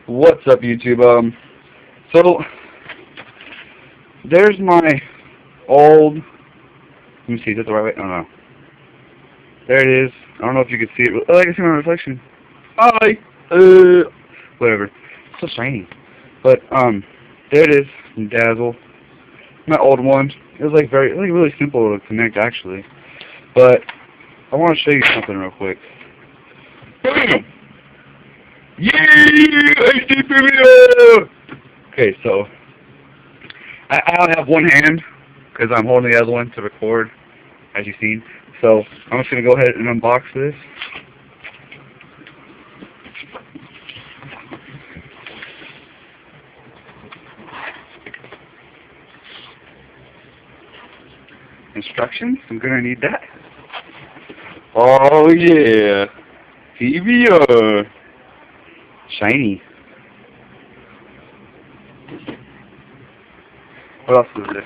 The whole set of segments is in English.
What's up, YouTube? So there's my old. Let me see. Is that the right way? Oh no. There it is. I don't know if you can see it. Oh, I can see my reflection. Hi. Whatever. It's so shiny. But there it is. Dazzle. My old one. It was like really simple to connect actually. But I want to show you something real quick. Bam! Yeah! Hdpvr! Okay, so I only have one hand because I'm holding the other one to record, as you've seen. So I'm just gonna go ahead and unbox this. Instructions. I'm gonna need that. Oh yeah, PVR. Shiny. What else is this?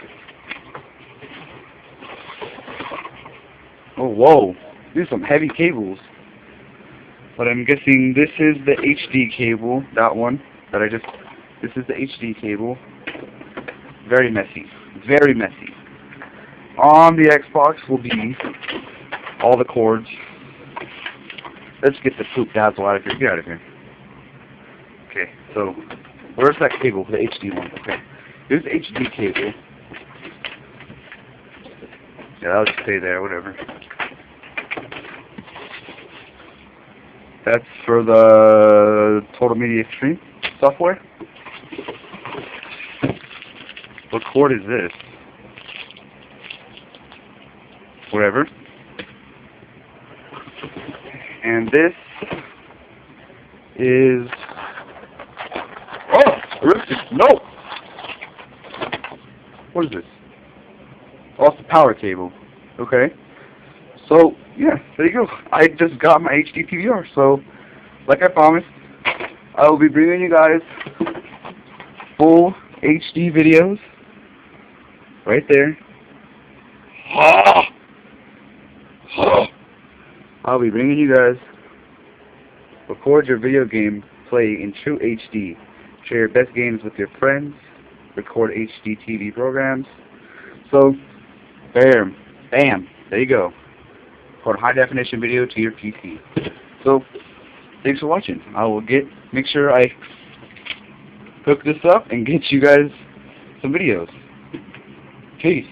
Oh, whoa. These are some heavy cables. But I'm guessing this is the HD cable. That one. This is the HD cable. Very messy. Very messy. On the Xbox will be all the cords. Let's get the poop dazzle out of here. Get out of here. Okay, so where's that cable for the HD one? Okay, here's the HD cable. Yeah, that'll just stay there, whatever. That's for the Total Media Stream software. What cord is this? Whatever. And this is... Oh! Horrific! No! What is this? Oh, it's the power cable. Okay. So, yeah, there you go. I just got my Hdpvr, so, like I promised, I will be bringing you guys full HD videos. Right there. I'll be bringing you guys record your video game play in true HD. Share your best games with your friends. Record HD TV programs. So, bam, there you go. Record high definition video to your PC. So, thanks for watching. I will make sure I hook this up and get you guys some videos. Peace.